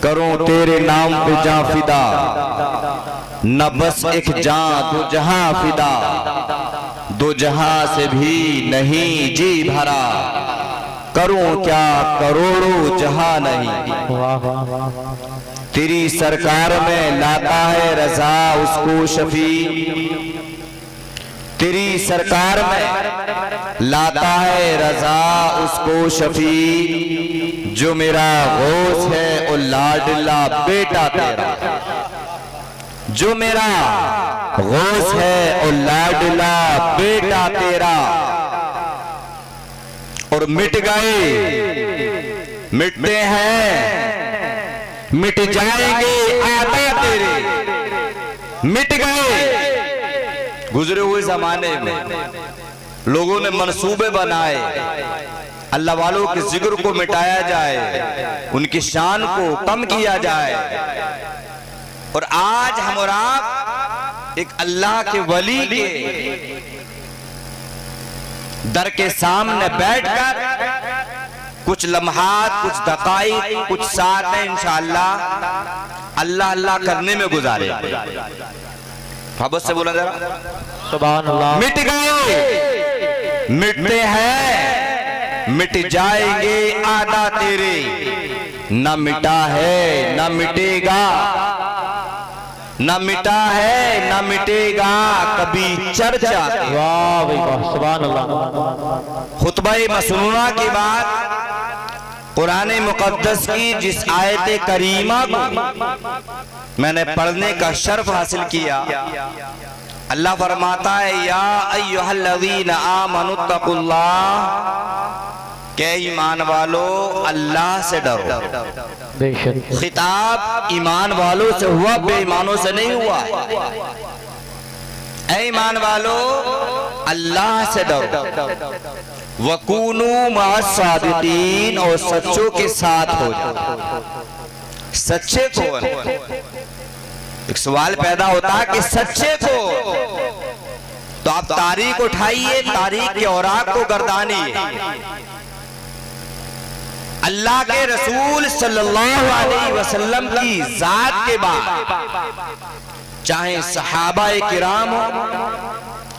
करूं तेरे नाम पे जां फिदा, न बस एक जां दो जहां फिदा, दो जहां से भी नहीं जी भरा, करूं क्या करोड़ों जहां नहीं। तेरी सरकार में लाता है रजा उसको शफी, तेरी सरकार में लाता है रजा उसको शफी, जो मेरा गौस है ओ लाडला बेटा तेरा, जो मेरा गौस है ओ लाडला बेटा तेरा। और मिट गए मिटते हैं मिट जाएंगे आदा तेरे, मिट गए। गुजरे हुए जमाने में लोगों ने मंसूबे बनाए अल्लाह वालों के जिक्र को मिटाया जाए, उनकी शान को कम किया जाए। और आज हम और आप एक अल्लाह के वली के दर के सामने बैठकर कुछ लम्हात, कुछ दकाइक, कुछ सातें इंशाअल्लाह अल्लाह अल्लाह करने में गुजारे। मोहब्बत से बोला जरा सुभान अल्लाह। मिट गए मिटते हैं मिट जाएंगे आदा तेरे, न मिटा है न मिटेगा, न मिटा है न मिटेगा कभी चर्चा। वाह भाई वाह, सुभान अल्लाह। खुतबा-ए मसनूना के बाद कुरान मुक़द्दस की जिस आयत करीमा को मैंने पढ़ने का शर्फ हासिल किया, अल्लाह फरमाता है या अय्युहल्लज़ीना आमनुत्तकुल्लाह, के ईमान वालो अल्लाह से डरो। बेशक खिताब ईमान वालों से हुआ, बेईमानों से नहीं हुआ। ऐ ईमान वालो अल्लाह से डरो, वकूनू मअस-सादिकीन, और सच्चों के साथ हो जाओ। सच्चे कौन? एक सवाल पैदा होता है कि सच्चे को, तो आप तारीख उठाइए, तारीख के औराक को गर्दानिए। अल्लाह के रसूल सल्लल्लाहु अलैहि वसल्लम की जात के बाद चाहे सहाबाए किराम हो,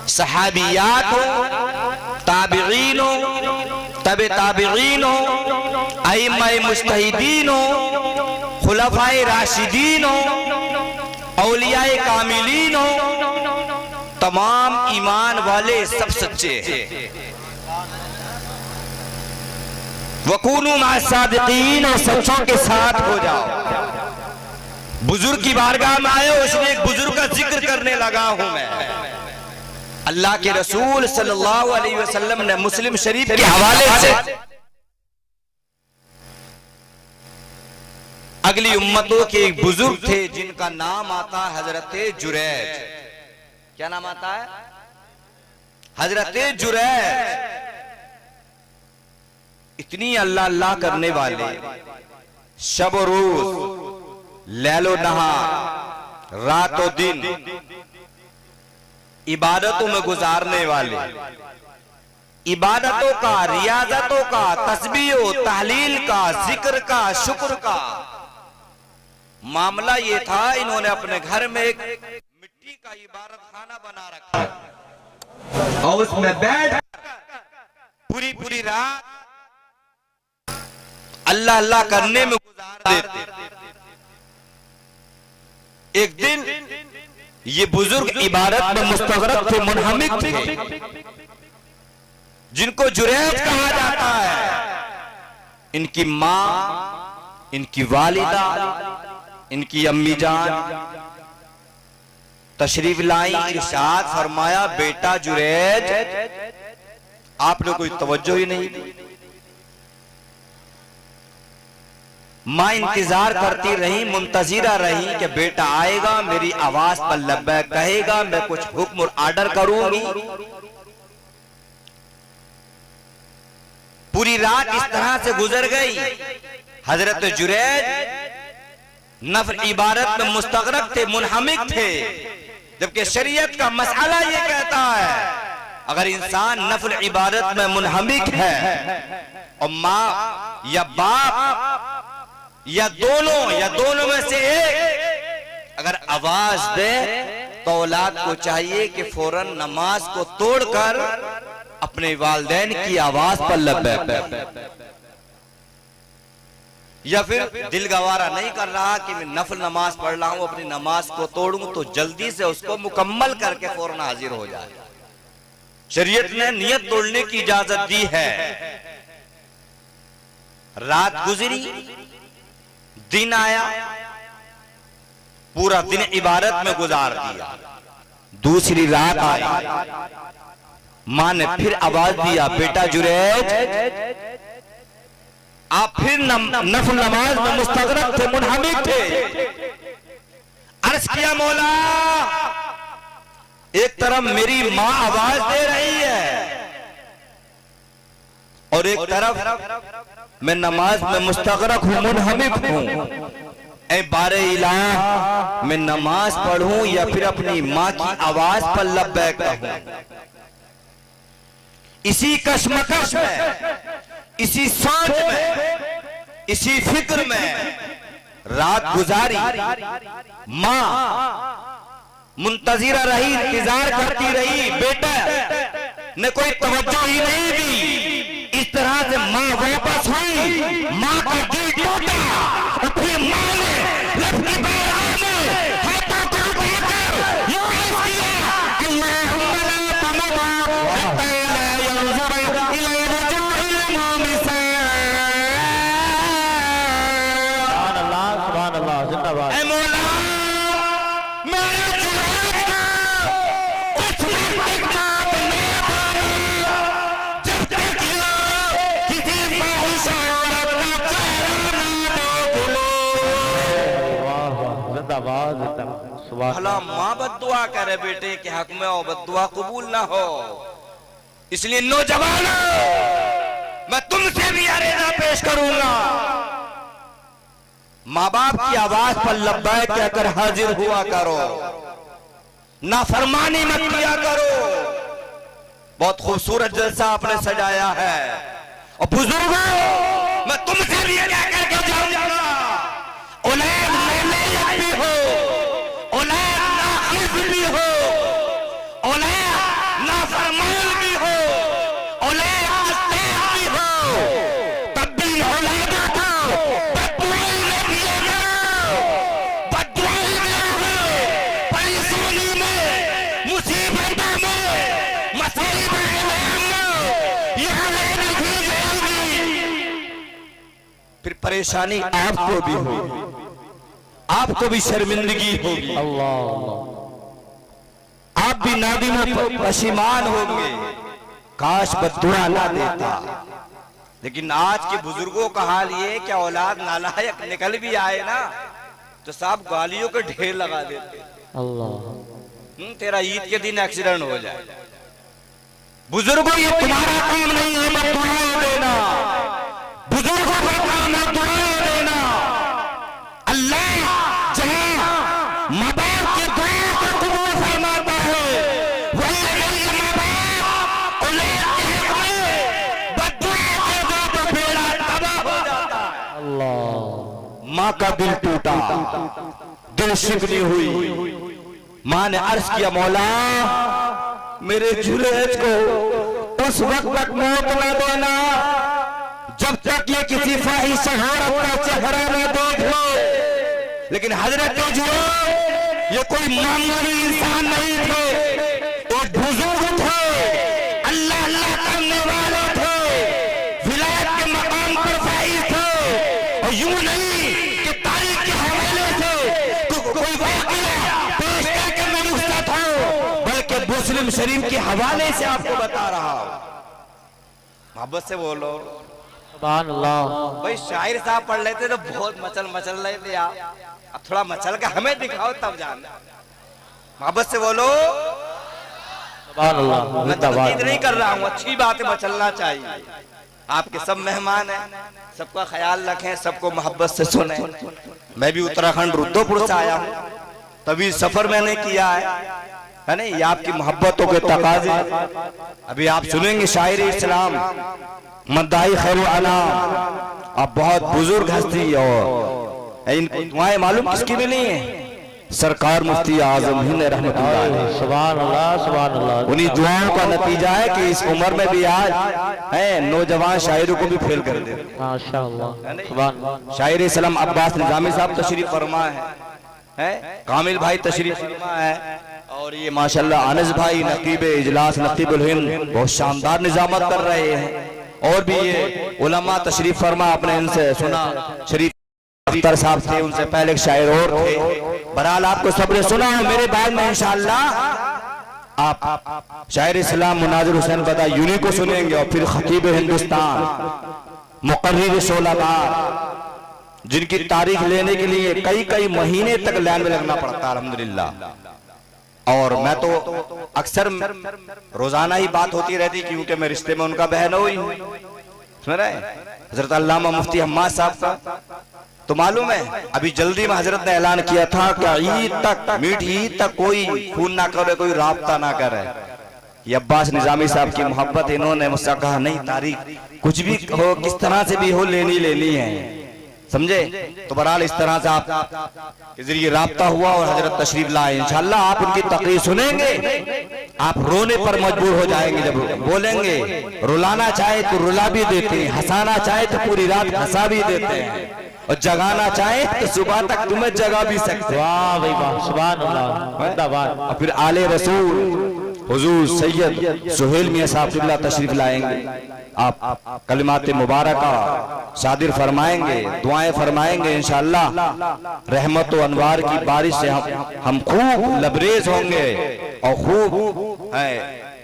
सहाबियात हो, ताबिईन हो, तबे ताबिईन हो, अइम्माए मुज्तहिदीन हो, खुलफाए राशिदीन हो, औलियाए कामिलीन हो, तमाम ईमान वाले सब सच्चे हैं। वकूनू मअस-सादिकीन, और सच्चों के साथ हो जाओ। बुजुर्ग की बारगाह में आए, उसने एक बुजुर्ग का जिक्र करने लगा हूं मैं। अल्लाह के रसूल सल्लल्लाहु अलैहि वसल्लम ने मुस्लिम शरीफ के हवाले से अगली उम्मतों के एक बुजुर्ग थे जिनका नाम आता है हजरत जुरैज। क्या नाम आता है? हजरत जुरैज। इतनी अल्लाह अल्लाह करने वाले, शब और रोज, लैलो नहार, रातों दिन इबादतों में गुजारने वाले, इबादतों का, रियाजतों का, तस्बीह, तहलील का, जिक्र का, शुक्र का मामला ये था। इन्होंने अपने घर में एक मिट्टी का इबादत खाना बना रखा और उसमें बैठ पूरी पूरी रात अल्लाह अल्लाह करने में गुजार देते। एक दिन ये बुजुर्ग इबादत में मुस्तगरक थे, मुनहमिक थे, जिनको जुरैज कहा जाता है। इनकी मां, इनकी वालिदा, इनकी अम्मी जान तशरीफ लाई, इरशाद फरमाया बेटा जुरैज, आपने कोई तवज्जो ही नहीं दी। मां इंतजार करती रही, मुंतजिरा रही कि बेटा आएगा, मेरी आवाज पर लब्बैक कहेगा, मैं कुछ हुक्म और आर्डर करूंगी। पूरी रात इस तरह से गुजर गई। हजरत जुरैज नफल इबादत में मुस्तगरक थे, मुनहमिक थे, जबकि शरीयत का मसला ये कहता है अगर इंसान नफल इबादत में मुनहमिक है और माँ या बाप या दोनों में से एक अगर आवाज दे तो औलाद को चाहिए कि फौरन नमाज को तोड़कर अपने वालिदैन की आवाज पर लब्बैक, या फिर दिल गवारा नहीं कर रहा कि मैं नफल नमाज पढ़ रहा हूं, अपनी नमाज को तोड़ूं, तो जल्दी से उसको मुकम्मल करके फौरन हाजिर हो जाए। शरीयत ने नियत तोड़ने की इजाजत दी है। रात गुजरी, दिन आया, पूरा दिन इबादत में गुजार दिया, दूसरी रात आई, मां ने फिर आवाज दिया, बेटा जुरैज आप फिर नफल नमाज में मुस्तगरक थे, मुनहमिक थे। अर्ज किया, मौला एक तरफ मेरी मां आवाज दे रही है और एक तरफ मैं नमाज में मुस्तगरक हूं, मुनहमिक हूं। ऐ बारे इलाह, मैं नमाज पढ़ूं या फिर अपनी मां की आवाज पर लब्बैक कहूं। इसी कश्मकश में, इसी सोच में, इसी फिक्र में रात गुजारी। मां मुंतजिरा रही, इंतजार करती रही, बेटा ने कोई तवज्जो ही नहीं दी। इस तरह से मां वापस हुई, मां का दिल टूटा और फिर मां ने लपटी बाहों में हाथों को उठाकर यूं अर्ज किया, अल्लाहुम्मा ला तमदा हत्ता ला यंजुर इला वजूहिल मुमिसा। सुभान अल्लाह, जिंदाबाद। ऐ मौला मेरे जुरैज को उस वक्त बात न करो जब तक किसी फाहिशा औरत का चेहरा न देख लो। वाह वाह, जिंदाबाद जिंदाबाद, सुभान भला मां बद्दुआ करे बेटे के हक में और बद्दुआ कबूल ना हो। इसलिए नौजवानों, मैं तुमसे भी अर्ज़ा पेश करूंगा, माँ बाप की आवाज पर लब्बैक कहकर हाजिर हुआ करो, नाफरमानी मत किया करो। बहुत खूबसूरत जलसा आपने सजाया है। और बुजुर्गों, मैं तुमसे भी क्या करके जाऊंगा, औलाद नालायक भी हो, औलाद नाहिज भी हो, औलाद नाफरमान भी हो, औलाद मुस्तहब भी हो, तब भी औलादों को बददुआई में दिया करो, बददुआई में, परेशानी में, मुसीबतों में, मसाइब में यहाँ नहीं जाएगी। फिर परेशानी आपको भी होगी, आपको भी शर्मिंदगी होगी, अल्लाह। आप भी नादिम परेशान होंगे, काश बद्दुआ ना देता। लेकिन आज के बुजुर्गों का हाल ये कि औलाद नालायक निकल भी आए ना तो साहब गालियों के ढेर लगा देते। अल्लाह। तेरा ईद के दिन एक्सीडेंट हो जाए। बुजुर्गों, ये तुम्हारा काम नहीं है मत दुआएं देना, बुजुर्गों का काम है दुआएं देना। अल्लाह जहां माँ बाप की दुआ को कबूल फरमाता है, वही नहीं माँ बाप औलाद के हक में बद्दुआ के दो तो बेड़ा तबाह हो जाता है। अल्लाह। माँ का दिल टूटा, दिल शिकनी हुई। माँ ने अर्ज किया, मौला मेरे जुरैज को उस वक्त तक मौत न देना जब तक ये किसी फाहिश औरत का चेहरा न देख लो। लेकिन हजरत जुरैज ये कोई मामूली इंसान नहीं थे, एक बुजुर्ग थे, अल्लाह अल्लाह करने वाले थे, विलायत के मकाम पर फाइज थे। और यूं नहीं कि तारीख के हवाले से कोई वाक़या पेश करके मैं रुखसत हूं, बल्कि मुस्लिम शरीफ के हवाले से आपको बता रहा हूं। मोहब्बत से बोलो सुभान अल्लाह। भाई, शायर साहब पढ़ लेते तो बहुत मचल रहे थे आप, अब थोड़ा मचल के हमें दिखाओ तब जानना। मोहब्बत से बोलो सुभान अल्लाह, मैं तनकीद नहीं कर रहा हूँ, अच्छी बात है, मचलना चाहिए। आपके सब मेहमान हैं, सबका ख्याल रखें, सबको मोहब्बत से सुने। मैं भी उत्तराखंड रुद्रपुर से आया हूँ, तभी सफर मैंने किया है नहीं, ये आपकी मोहब्बतों के तकाजे। अभी आप सुनेंगे शायर इस्लाम मद्दाई खैर अनाम, अब बहुत बुजुर्ग हस्ती और इनको दुआएं मालूम किसकी मिली है? सरकार मुफ्ती आजम हिंद रहमतुल्लाह अलैह। सुभान अल्लाह, सुभान अल्लाह। उन्हीं दुआओं का नतीजा है कि इस उम्र में भी आज है नौजवान शायरों को भी फेल कर दे। माशाअल्लाह, सुभान। शायर इस्लाम अब्बास निजामी साहब तशरीफ फरमा है कामिल भाई तशरीफ फरमा है, और ये माशाल्लाह अनस भाई नकीब इजलास नकीबुल हिंद बहुत शानदार निजामत कर रहे हैं। और भी ये उलमा तशरीफ फरमा, आपने इनसे सुना, शरीफ अख्तर साहब थे, उनसे पहले एक शायर और थे। बहरहाल आपको सबने सुना है। मेरे बाद में इंशाअल्लाह आप शायर इस्लाम मुनाजिर हुसैन बदा यूनी को सुनेंगे, और फिर खतीब हिंदुस्तान मुकर्रिर शोलाबार, जिनकी तारीख लेने के लिए कई कई महीने तक लाइन में लगना पड़ता है अल्हम्दुलिल्लाह। और मैं तो अक्सर रोजाना ही बात होती रहती, क्योंकि मैं रिश्ते में उनका बहनोई हूँ। सुन रहे हैं हजरत अल्लामा मुफ्ती हम्माद साहब का तो मालूम है, अभी जल्दी में हजरत ने ऐलान किया था कि ईद तक, मीठी ईद तक कोई खून ना करे, कोई राब्ता ना करे। ये अब्बास निजामी साहब की मोहब्बत, इन्होंने मुझसे कहा नहीं, तारीख कुछ भी हो, किस तरह से भी हो, लेनी है, समझे? तो बहरहाल इस तरह से आप के जरिए राब्ता हुआ और हजरत तशरीफ लाए। इंशाल्लाह आप उनकी तकरीर सुनेंगे, आप रोने पर मजबूर हो जाएंगे। जब बोलेंगे, रुलाना चाहे तो रुला भी देते हैं, हंसाना चाहे तो पूरी रात हंसा भी देते हैं, और जगाना चाहे तो सुबह तक तुम्हें जगा भी सकते हैं। वाह भाई वाह, सुभान अल्लाह। और फिर आले रसूल हुजूर सैयद सुहेल मियां साहब किबला तशरीफ लाएंगे। आप कलिमात मुबारका शादिर फरमाएंगे, दुआएं फरमाएंगे। इंशाअल्लाह रहमत व अनवार की बारिश से हम खूब लबरेज होंगे, और खूब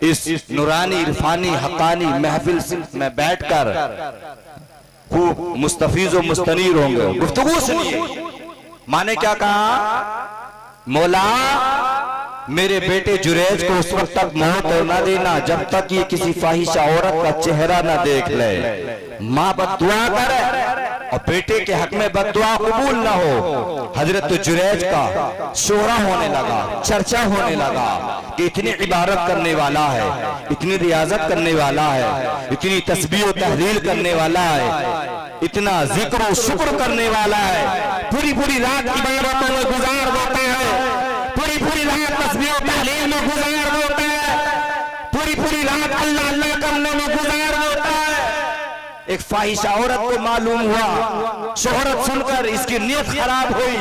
इस नूरानी इरफानी हकानी महफिल में बैठकर खूब मुस्तफीज और मुस्तनीर होंगे। गुफ्तगू सुनिए। माने क्या कहा? मौला मेरे बेटे जुरैज को उस वक्त तक मौत न देना जब तक ये किसी फाहिशा औरत का चेहरा न देख ले। माँ बद्दुआ करे और बेटे के हक में बद्दुआ कबूल न हो। हजरत जुरैज का शोहरा होने लगा, चर्चा होने लगा कि इतनी इबादत करने वाला है, इतनी रियाजत करने वाला है, इतनी तस्बीह और तहलील करने वाला है, इतना जिक्र और शुक्र करने वाला है, पूरी पूरी रात इबादतों में गुजार देता है, पूरी पूरी रात तस्बीह और तहलील में गुजार देता है, पूरी पूरी रात अल्लाह अल्लाह करने में गुजार देता है। एक फाहिशा औरत को मालूम हुआ, शोहरत सुनकर इसकी नीयत खराब हुई,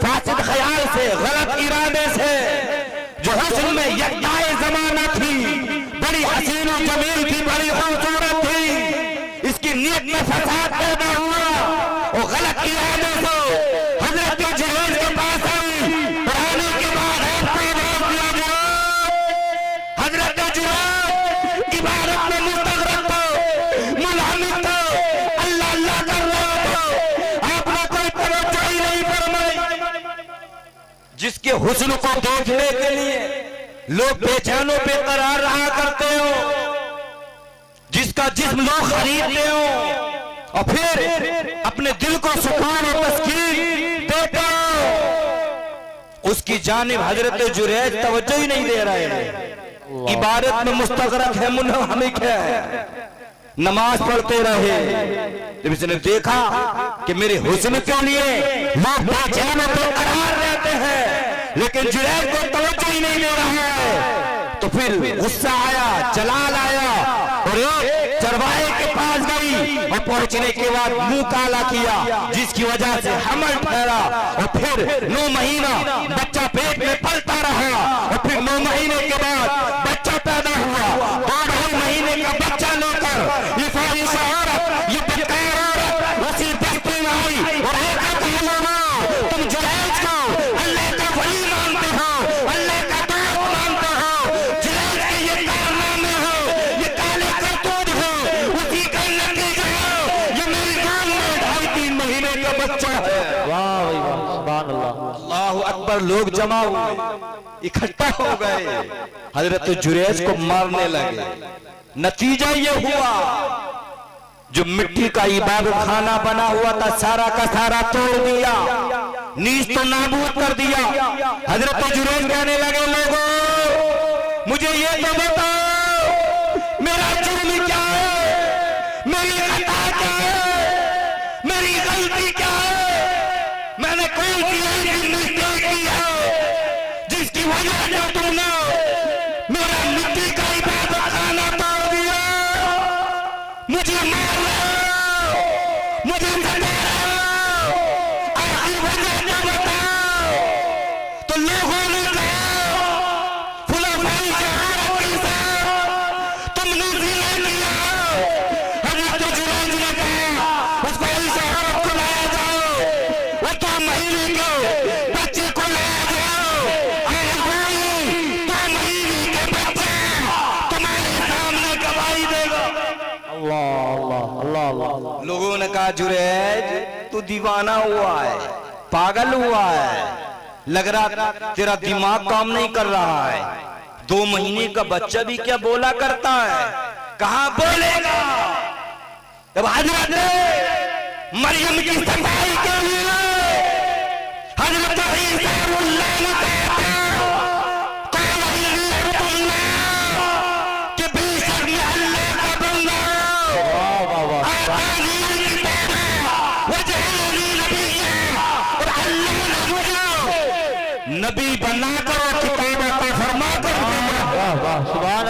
फासिद ख्याल से, गलत इरादे से, जो हुस्न में यकदाए जमाना थी, बड़ी हसीन और जमील थी, बड़ी खूबसूरत थी, इसकी नीयत में फसाद पैदा हुआ और गलत इरादे से हजरत जुरैज के पास आई। पढ़ाने के बाद हजरत जुरैज इबादत में मुस्तगरक थे, मुलामिक थे, अल्लाह अल्लाह कर रहे थे, आपने कोई तवज्जो ही नहीं फरमाई। जिसके हुस्न को देखने के लिए लोग बेचैनों पे करार रहा करते हो, जिसका जिस्म लोग खरीदते हो और फिर अपने दिल को सुकून और तस्कीन देते हो, उसकी जानिब हजरत जुरैज तवज्जो ही नहीं दे रहे हैं। इबादत में मुस्तगरक है, मुनहमिक है, नमाज पढ़ते रहे। जब इसने देखा कि मेरे हुस्न के लिए लोग बेचैनों पे करार रहते हैं लेकिन जुरैज को तवज्जो ही नहीं दे रहा है, तो फिर गुस्सा आया, जलाल आया और एक चरवाहे के पास गई और पहुंचने के बाद मुंह काला किया, जिसकी वजह से हमल ठहरा और फिर 9 महीना बच्चा पेट में पलता रहा और फिर 9 महीने के बाद बच्चा पैदा हुआ। 2 महीने का बच्चा लेकर ये फाहिशा औरत, ये बेकार औरत उसी बस्ती में आई और तुम जुरैज को अल्लाह का वली मानते हो, अल्लाह का दोस्त मानते हो, जुरैज के ये कारनामे हो, ये काले करतूत हो, उसी का नतीजा हो, ये मेरी जान में 2.5-3 महीने का बच्चा है। वाह भाई वाह, सुभान अल्लाह। अल्लाहु अकबर। लोग जमा हुए, इकट्ठा हो गए, हजरत जुरैज को मारने लगे। नतीजा ये हुआ, जो मिट्टी का इबादत खाना बना हुआ था सारा का सारा तोड़ दिया, नीच तो नाबूद कर दिया। हजरत जुरैज कहने लगे, लोगों मुझे ये तो बताओ मेरा जुर्म क्या है, मेरी मेरी खता क्या है, मेरी गलती क्या है, मैंने कौन सी ऐसी मिस्टेक की है जिसकी वजह से तुमने मेरा मिट्टी का इबादत खाना तोड़ दिया, मुझे मार रहे हो, मुझे सता रहे हो, आखिर वजह क्या बताओ। तो लोगों ने कहा खुलाफाए शहादत के साथ तुमने जिना किया। हज़रत जुरैज ने कहा उसको इस औरत को लाया जाओ, वो 2 महीने के बच्चे को लाया जाओ। अरे भाई 2 महीने के बच्चे तुम्हारे सामने गवाही देगा। अल्लाह अल्लाह अल्लाह अल्लाह। लोगों ने कहा जुरैज तू दीवाना हुआ है, पागल हुआ है, लग रहा तेरा दिमाग काम नहीं कर रहा है। 2 महीने का बच्चा भी क्या बोला करता है, कहां बोलेगा। जब हजरत मरियम की सफाई के लिए हजरत ईसा रुल्लाह ने कहा कि बेशक मैं अल्लाह का बंदा हूं, वाह वाह वाह। और अल्लाह ने मुझे नबी बनाकर और किताब अता फरमाकर भेजा। वाह वाह सुभान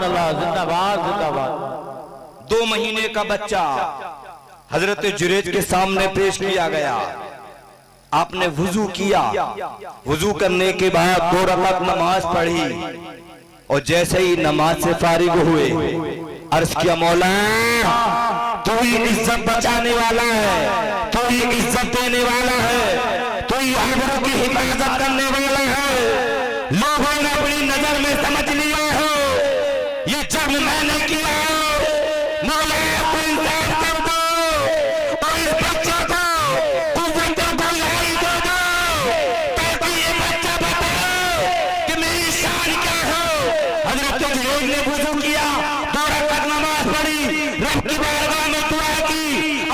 अल्लाह जिंदाबाद जिंदाबाद। 2 महीने का बच्चा हजरत जुरैज के सामने पेश किया गया। आपने वुजू किया, वुजू करने के बाद 2 रकात नमाज पढ़ी और जैसे ही नमाज से फारिग हुए अर्ज किया मौला तू ही इज्जत बचाने वाला है, तू ही इज्जत देने वाला है, तू ही आबरू की हिफाजत करने वाला है। लोगों ने अपनी नजर में समझ लिया है ये जब मैंने किया मौला तू इंसाफ कर दो और इस बच्चे को कुव्वतों को लाई दे दो ताकि ये बच्चा बताओ कि मेरी शान क्या है। हजरत जुरैज ने वुजू किया, 2 रकात नमाज पढ़ी, रब की बारगाह में दुआ की,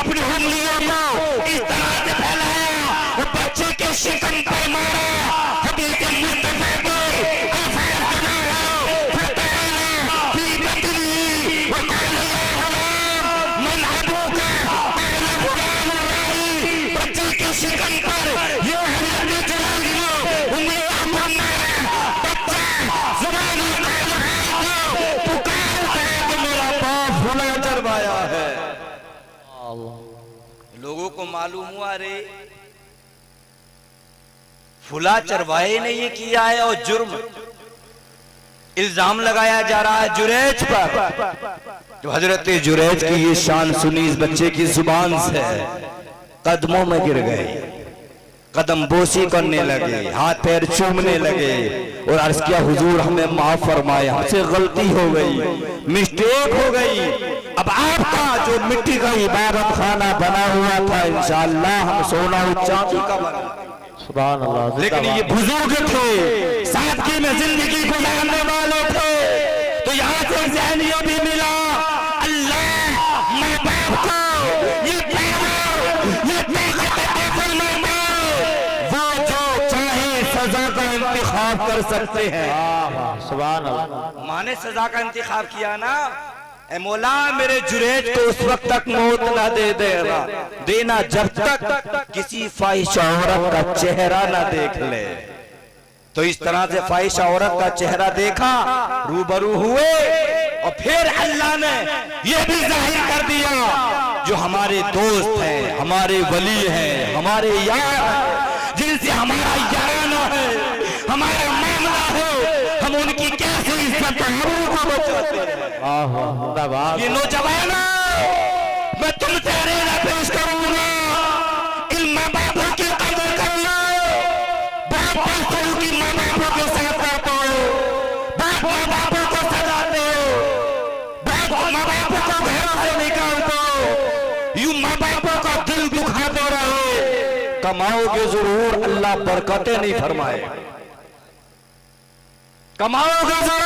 अपनी उंगलियों को इस तरह से फैलाया और बच्चे के शिकन पर मारा। हबीब मुस्तफा को आफार बनाया, फताना फी बतनी व काला या हराम मन अबूका काला फुलान राई। बच्चे के शिकन पर ये हजरत जुरैज ने उंगलियों को मारा। बच्चा ज़ुबान मेरा बाप फुला चरवाया है। लोगों को मालूम हुआ रे फुला चरवाए ने ये किया है और जुर्म इल्जाम लगाया जा रहा है जुरैज पर। तो हजरत जुरैज की ये शान सुनी इस बच्चे की जुबान से कदमों में गिर गए, कदम बोसी करने लगे, हाथ पैर चूमने लगे और अर्ज किया हुजूर हमें माफ फरमाए, हमसे गलती हो गई, मिस्टेक हो गई। अब आपका जो मिट्टी का इबादत खाना बना हुआ था इंशाअल्लाह हम सोना और चांदी का बना, सुभान अल्लाह। लेकिन ये बुजुर्ग थे, सादगी में जिंदगी गुजारने वाले थे, तो यहाँ से ज़हनिया भी मिला अल्लाह माँ बाप को ये सजा का इंतखाब कर सकते हैं। सुभान अल्लाह। माँ ने सजा का इंतखाब किया ना, ए मौला मेरे जुरैज को उस वक्त तक मौत ना दे देना जब तक किसी फाहिश औरत का चेहरा ना देख ले। तो इस तरह से फाहिश औरत का चेहरा देखा, रूबरू हुए और फिर अल्लाह ने यह भी जाहिर कर दिया जो हमारे दोस्त हैं, हमारे वली हैं, हमारे यार हैं, जिनसे हमारा याराना है, हमारा मामला है, हम उनकी कैसे इज्जत को बचाते हैं। ये नौजवान मैं तुमसे अरेना पेश करूंगा, इन माँ बापों की कदर करना, बाप बच्चों की माँ बापों के साथ रहते हो, बाप माँ बापों को सजाते हो, बाप माँ बापों को घरों से निकालते हो, यूं माँ बापों का दिल दुखाते रहे, कमाओगे जरूर अल्लाह बरकतें नहीं फरमाए, कमाओगे जरूर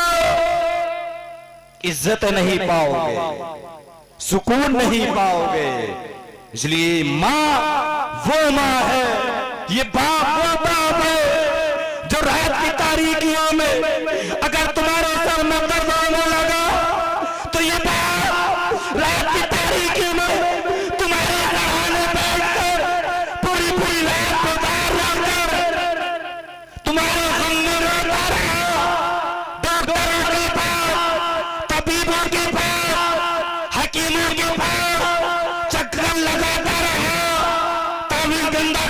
इज्जत नहीं पाओगे, सुकून नहीं पाओगे। इसलिए माँ वो माँ है, ये बाप वो बाप है जो रात की तारीकियों में अगर तुम्हारे सर में दर्द होने लगा तो ये बाप रात की तारीकी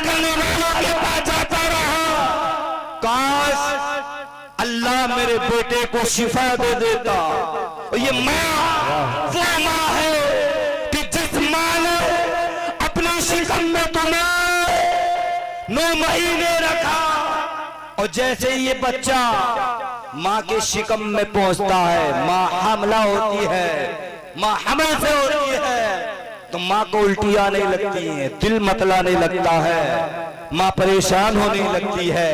करने वालों के पास जाता रहा। काश अल्लाह मेरे बेटे को शिफा दे देता। और ये माँ वो माँ है कि जिस माँ ने अपने शिकम में तुम्हें 9 महीने रखा, और जैसे ये बच्चा माँ के शिकम में पहुंचता है, माँ हमला होती है, माँ हमल से होती है, तो माँ को उल्टी आने लगती है, दिल मतलाने लगता है, माँ परेशान होने लगती है।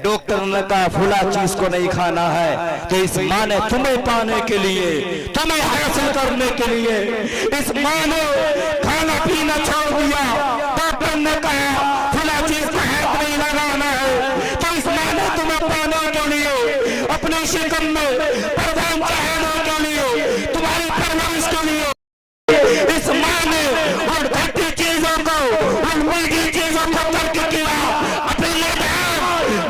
डॉक्टर ने कहा फुला चीज को नहीं खाना है, तो इस माँ ने तुम्हें पाने के लिए, तुम्हें हासिल करने के लिए, इस माँ ने खाना पीना छोड़ दिया। डॉक्टर ने कहा फुला चीज का हाथ नहीं लगाना है, तो इस माँ ने तुम्हें पाने के लिए, अपने शिकम में परवान चढ़ाने के लिए, तुम्हारी परवरिश के लिए, इस माँ ने उन घटी चीजों को, उन मीठी चीजों को तर्क किया। अपने मैदान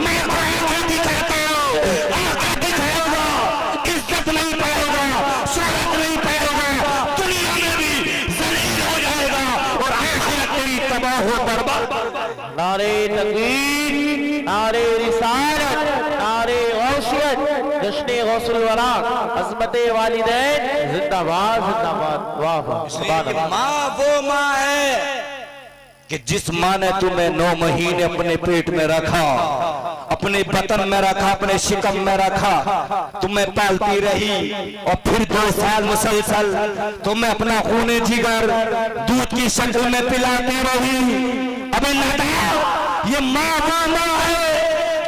मैं आगे दिखाता हूँ, आगे दिखाएगा, इज्जत नहीं पाएगा, शोहरत नहीं पाएगा, दुनिया में भी जलील हो जाएगा और आखिरत तेरी तबाह हो बर्बाद। नारे तकबीर, नारे रिसालत, नारे गौसियत, जश्न गौसुल वरा, अज़मते वालिदैन जिंदाबाद जिंदाबाद। वाह वाह, सुभान अल्लाह। माँ वो माँ है कि जिस माँ ने तुम्हें 9 महीने अपने पेट में रखा, अपने बतन में रखा, अपने शिकम में रखा, तुम्हें पालती रही, और फिर 2 साल मुसलसल तुम्हें अपना खूने जिगर दूध की शक्ल में पिलाती रही। अबे नादान, ये माँ वो माँ है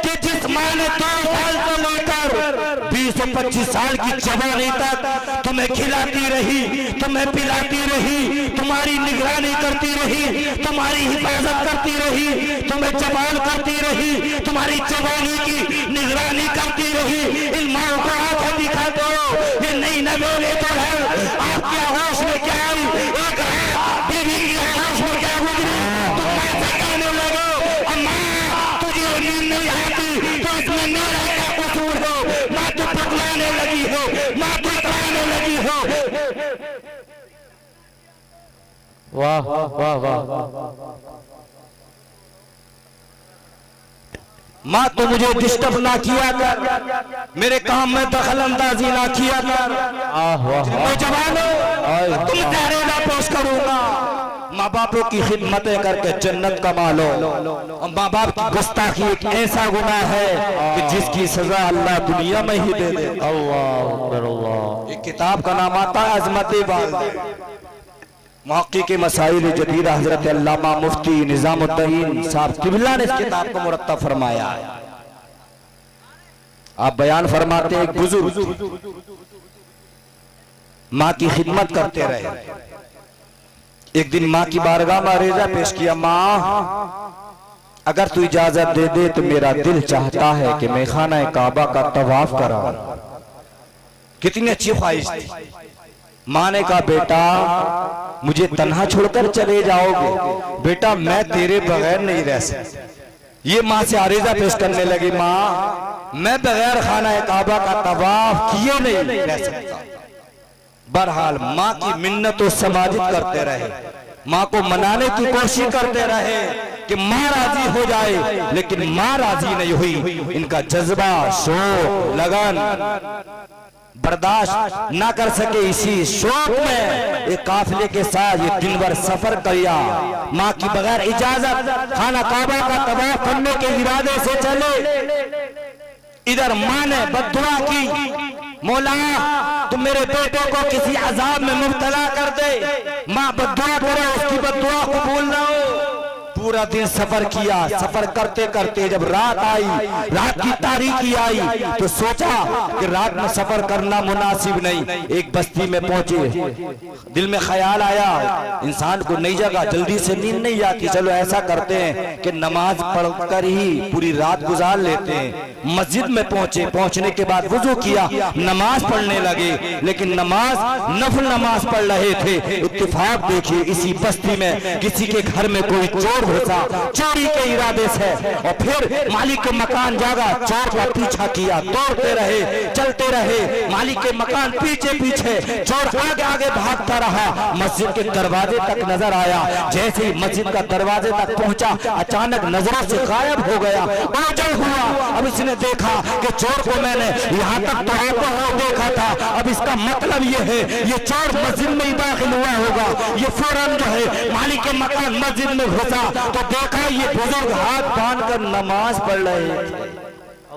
कि जिस माँ ने 2 साल को लेकर 20 और 25 साल की जवानी तक तुम्हें खिलाती रही, तुम्हें पिलाती रही, तुम्हारी निगरानी करती रही, तुम्हारी हिफाजत करती रही, तुम्हें जवान करती रही, तुम्हारी जवानी की निगरानी करती रही। इन माँ को आंखें दिखाते हो, ये नई नवेले तो है, आपके होश में क्या आई, एक बीवी की होश में क्या गुजरी, तुम ऐसे कहने लगो अम्मा तुझे नींद नहीं आती, तो इसमें मेरा क्या कसूर हो, माँ तू पकड़ाने लगी हो, माँ तू पकड़ाने लगी हो। वाह वाह वाह। माँ तो मुझे डिस्टर्ब ना किया कर, मेरे काम में दखल अंदाजी ना किया कर। मैं जवान हूँ, तुम तेरे ना पोष करूंगा। माँ बापों की खिदमतें करके जन्नत कमा लो, और माँ बाप की गुस्ताखी एक ऐसा गुनाह है कि जिसकी सजा अल्लाह दुनिया में ही दे दे। अल्लाह अकबर अल्लाह। एक किताब का नाम आता है अज़मते वालिदैन, मुहक्किक मसाइल जदीदा हजरत अल्लामा मुफ्ती निजामुद्दीन साहब किबला ने इस किताब को मुरत्तब फरमाया है। आप बयान फरमाते हैं, एक बुजुर्ग माँ की खिदमत करते रहे। एक दिन माँ की बारगाह में अरीजा पेश किया, माँ अगर तू इजाजत दे दे तो मेरा दिल चाहता है कि मैं खाना काबा का तवाफ करा। कितनी अच्छी ख्वाहिश थी। माँ ने कहा बेटा मुझे तन्हा छोड़कर चले जाओगे, बेटा मैं तेरे बगैर नहीं रह सकता। ये माँ से आरिजा पेश करने लगी, माँ मैं बगैर खाना काबा का तवाफ किए नहीं रह सकता। बहरहाल माँ की मिन्नतों समाजित करते रहे, माँ को मनाने की कोशिश करते रहे कि माँ राजी हो जाए, लेकिन माँ राजी नहीं हुई। इनका जज्बा, शौक, लगन बर्दाश्त ना कर सके, इसी शौक में एक काफिले के साथ ये दिन भर सफर किया। माँ की बगैर इजाजत खाना काबा का तवाफ करने के इरादे से चले। इधर माँ ने बद्दुआ की, मौला तुम मेरे बेटे को किसी अजाब में मुब्तला कर दे। माँ बद्दुआ करे, उसकी बद्दुआ कबूल ना हो। पूरा दिन सफर किया, सफर करते करते जब रात आई, रात की तारीकी आई, तो सोचा कि रात में सफर करना मुनासिब नहीं। एक बस्ती में पहुंचे, दिल में ख्याल आया इंसान को नई जगह जल्दी से नींद नहीं आती, चलो ऐसा करते हैं कि नमाज पढ़कर ही पूरी रात गुजार लेते हैं। मस्जिद में पहुंचे, पहुंचने के बाद वुजू किया, नमाज पढ़ने लगे, लेकिन नमाज नफल नमाज पढ़ रहे थे। इत्तेफाक देखिए, इसी बस्ती में किसी के घर में कोई चोर घुसा चोरी के इरादे से, और फिर मालिक के मकान जागा, चोर का पीछा किया, दौड़ते रहे, चलते रहे, मालिक के मकान पीछे पीछे, चोर आगे आगे भागता रहा, मस्जिद के दरवाजे तक नजर आया। जैसे ही मस्जिद का दरवाजे तक पहुंचा, अचानक नजरों से गायब हो गया, ओझल हुआ। अब इसने देखा कि चोर को मैंने यहाँ तक तो देखा था, अब इसका मतलब ये है ये चोर मस्जिद में ही दाखिल हुआ होगा। ये फौरन जो है मालिक के मकान मस्जिद में घुसा तो देखा ये बुजुर्ग हाथ बांध कर नमाज पढ़ रहे थे।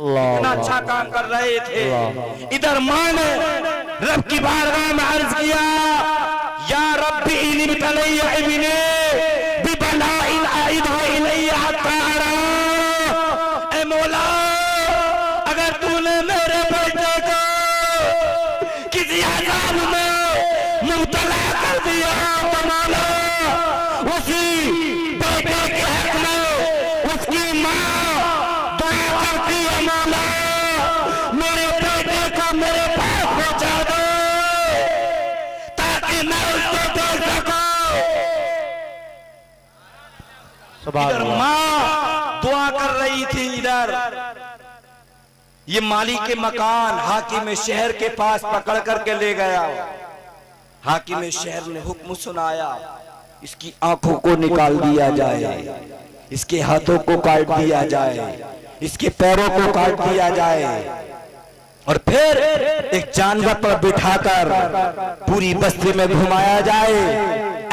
इतना अच्छा काम कर रहे थे। इधर मां ने रब की बारगाह में अर्ज किया, या रब्बी इनी तलैया इब्ने बिबलाइन आइदहु इलैया हत्ता अरा। ए मौला, अगर तूने मेरे बेटे को किसी अजाब में मुब्तला कर दिया तो मौला उसी बेटे के हक में उसकी मां दुआ करती है, मौला मेरे बेटे को मेरे पास पहुंचा दो ताकि मैं उसको देख सकूं। इधर मां दुआ कर रही थी, इधर ये मालिक के मकान हाकिम शहर के पास पकड़ करके ले गया। हाकिम शहर ने हुक्म सुनाया, इसकी आंखों को निकाल दिया जाए, इसके हाथों को काट दिया जाए, इसके पैरों को काट दिया जाए, और फिर एक जानवर पर बिठाकर पूरी बस्ती में घुमाया जाए।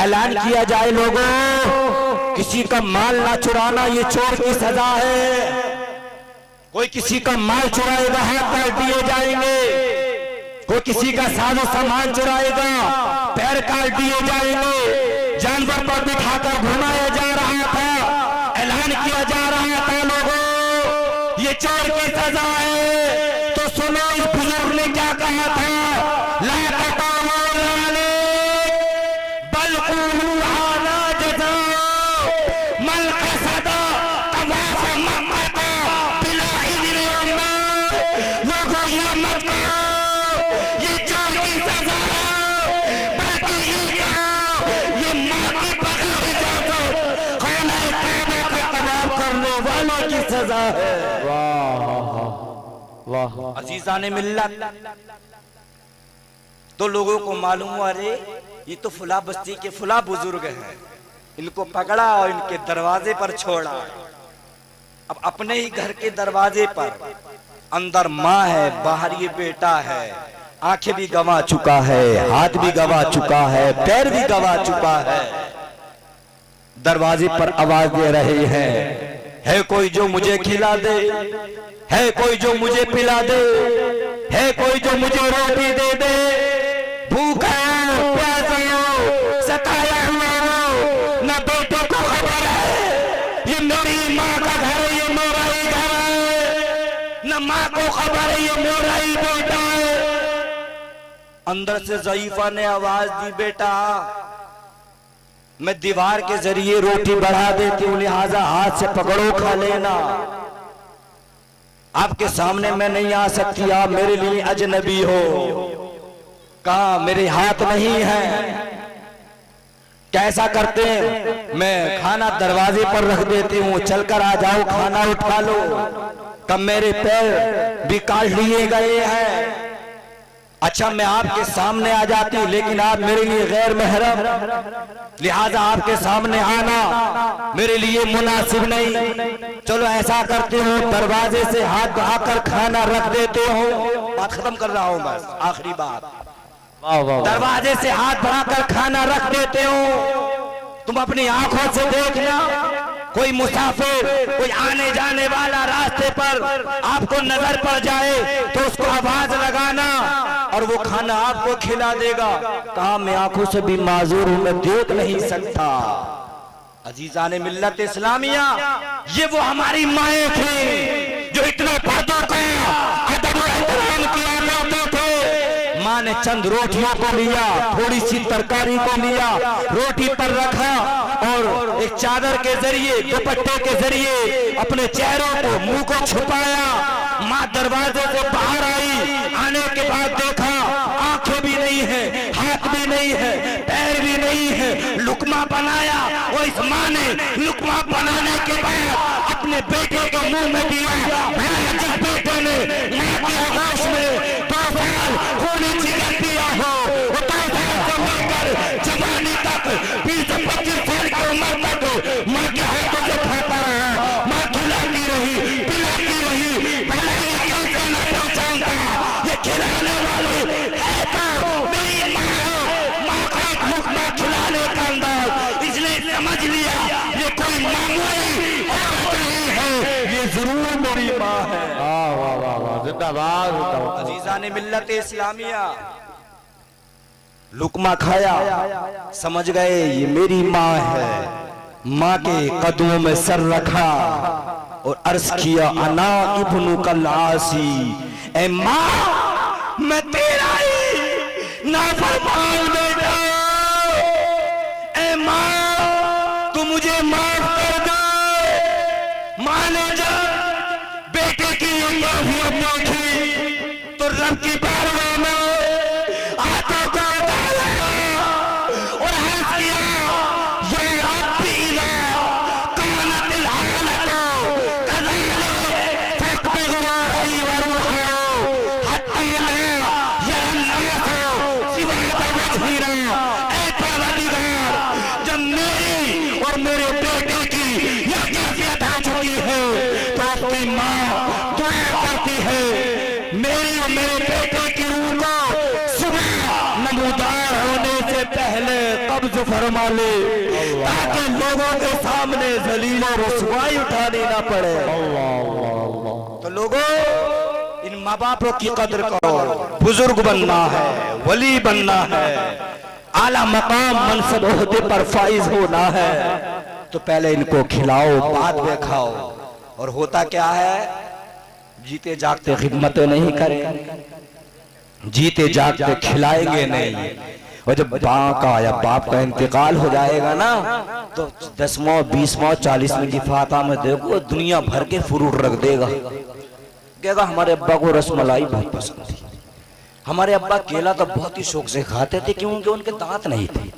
ऐलान किया जाए, लोगों किसी का माल ना चुराना, ये चोर की सजा है। कोई किसी का माल चुराएगा हाथ काट दिए जाएंगे, कोई किसी का साजो सामान चुराएगा पैर काट दिए जाएंगे। जानवर पर बिठाकर घुमाया जा रहा था, ऐलान किया जा रहा था, लोगों ये चोर की सजा है। तो सुनो इस बुजुर्ग ने क्या कहा था, ला तक़ूलू बल क़ूलू हाज़ा जज़ाओ मन क़सदा तवाफ़ मक्का बिला इज़्नि अल्लाह। लोगों ये मत कहो ये चोर की सजा है, बल्कि ये मां की बगैर इजाज़त खाना काबा का तवाफ़ करने वालों की सजा है। वाह अजीज़ाने मिल्लत। तो लोगों को मालूम हुआ, अरे ये तो फुला बस्ती के फुला बुजुर्ग हैं, इनको पकड़ा और इनके दरवाजे पर छोड़ा। अब अपने ही घर के दरवाजे पर अंदर माँ है, बाहर ये बेटा है, आंखें भी गंवा चुका है, हाथ भी गंवा चुका है, पैर भी गंवा चुका है। दरवाजे पर आवाज दे रहे हैं, है कोई जो मुझे खिला दे, है कोई जो मुझे पिला दे, है कोई जो मुझे रोटी दे दे। भूखा हो, प्यासा हो, सताया हुआ हो, न बेटे को खबर है ये मेरी माँ का घर है, ये मेरा ही घर है, न माँ को खबर है ये मेरा ही बेटा है। अंदर से ज़ईफा ने आवाज दी, बेटा मैं दीवार के जरिए रोटी बढ़ा देती हूँ, लिहाजा हाथ से पकड़ो खा लेना। आपके सामने मैं नहीं आ सकती, आप मेरे लिए अजनबी हो। कहा मेरे हाथ नहीं है। कैसा करते हैं, मैं खाना दरवाजे पर रख देती हूँ, चलकर आ जाओ खाना उठा लो। कब मेरे पैर भी काट लिए गए हैं। अच्छा मैं आपके सामने आ जाती हूँ, लेकिन आप मेरे लिए गैर महरम, लिहाजा आपके सामने आना मेरे लिए मुनासिब नहीं। चलो ऐसा करते हो, दरवाजे से हाथ बढ़ाकर खाना रख देते हो। बात खत्म कर रहा हूँ, बस आखिरी बात। दरवाजे से हाथ बढ़ाकर खाना रख देते हो। तुम अपनी आंखों से देखना, कोई मुसाफिर, कोई आने जाने वाला रास्ते पर आपको नजर पड़ जाए तो उसको आवाज लगाना और वो खाना आपको खिला देगा। कहा मैं आंखों से भी माजूर हूं, मैं देख नहीं सकता। अजीजाने मिल्लत इस्लामिया, ये वो हमारी माएं थी जो इतने पर्दों का अदब एहतराम किया करते थे। माँ ने चंद रोटियों को लिया, थोड़ी सी तरकारी को लिया, रोटी पर रखा और एक चादर के जरिए, दुपट्टे के जरिए अपने चेहरों को, मुंह को छुपाया। माँ दरवाजे से बाहर आई, आने के बाद देखा आंखें भी नहीं है, हाथ भी नहीं है, पैर भी नहीं है। लुकमा बनाया और इस माँ ने लुकमा लुकमा बनाने के बाद अपने बेटे को मुंह में दिया। जिस बेटे ने मां के आगोश में 2 साल खूनी जिगर दिया हो, वो 2 साल से लेकर जवानी तक 20-25 साल की उम्र तक मां के हाथों से खाता रहा, मां खिलाती रही, पिलाती रही, भला ये कैसे न पहचानता ये खिलाने वाले है तो मेरी मां है। मां का एक लुकमा खिलाने का अंदाज, इसने समझ लिया ये कोई मामूली औरत नहीं है, ये जरूर मेरी मां है। वाह वाह वाह वाह, जिंदाबाद जिंदाबाद। अजीजान मिल्लत इस्लामिया, लुकमा खाया, समझ गए ये मेरी माँ है। माँ के कदमों में सर रखा और अर्ज किया अना इब्नु कल आसी, ए माँ मैं तेरा ही नाफरमान बेटा, ए माँ तू मुझे माफ कर दे। माँ ने जब बेटे की माफियत देखी तो रब की बारगाह में हाथों को उठाया और हंस किया, ये रब्बी ला कानतिल हालतो कज़ालिक फक्बिगुराही व रूहा हत्ता ला यन्नासु सिवात वजहिरा। ऐ परवरदिगार, जब मेरी और मेरे बेटे की यह कैफियत आ चुकी है तो अपनी माँ दुआ करती है मेरी और मेरे बेटे की रूह को सुबह नमूदार होने से पहले कब्ज फरमा ले, ताकि लोगों के सामने जलील और रुसवाई उठानी ना पड़े। तो लोगों, इन माँ बापों की कदर करो। बुजुर्ग बनना है, वली बनना है, आला मकाम मनसब ओहदे पर फाइज होना है, तो पहले इनको खिलाओ बाद में खाओ। और होता क्या है, जीते जागते खिदमतें नहीं करें, जीते जागते खिलाएंगे नहीं, और जब माँ का या बाप का इंतकाल हो जाएगा ना तो 10वां 20वां 40वें की फाता में देखो दुनिया भर के फ्रूट रख देगा, कहेगा हमारे अब्बा को रसमलाई बहुत पसंद थी, हमारे अब्बा केला तो बहुत ही शौक से खाते थे क्योंकि उनके दांत नहीं थे।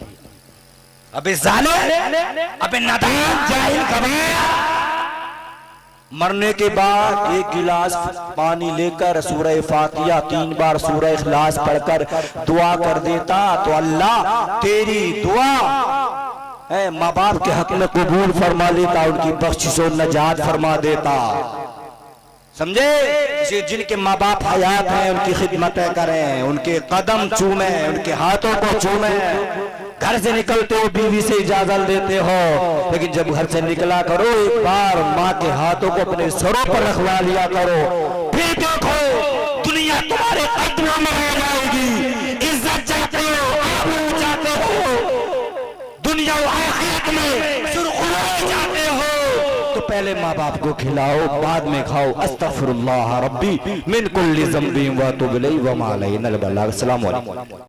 अबे जालिम, अबे नादान जाहिल कबार, मरने के बाद 1 गिलास पानी लेकर सूरह फातिहा 3 बार सूरह इखलास पढ़कर दुआ कर देता तो अल्लाह तेरी दुआ माँ बाप के हक में कबूल फरमा लेता, उनकी बख्शिश और नजात फरमा देता। समझे, जिनके माँ बाप हयात हैं उनकी खिदमतें करें, उनके कदम चूमे, उनके हाथों को चूमे। घर से निकलते हो बीवी से इजाजत लेते हो, लेकिन जब घर से निकला करो एक बार माँ के हाथों को अपने सरों पर रखवा लिया करो, फिर देखो दुनिया तुम्हारे कदमों में आ जाएगी। इज्जत चाहते हो, आबरू चाहते हो, दुनिया और आखिरत में सुरखुराई चाहते हो, तो पहले माँ बाप को खिलाओ बाद में खाओ। अस्तगफिरुल्लाह रब्बी मिन कुल्ली ज़ंबी व अतूबु इलैहि व मा अलैना अल बलाग। अस्सलामु अलैकुम।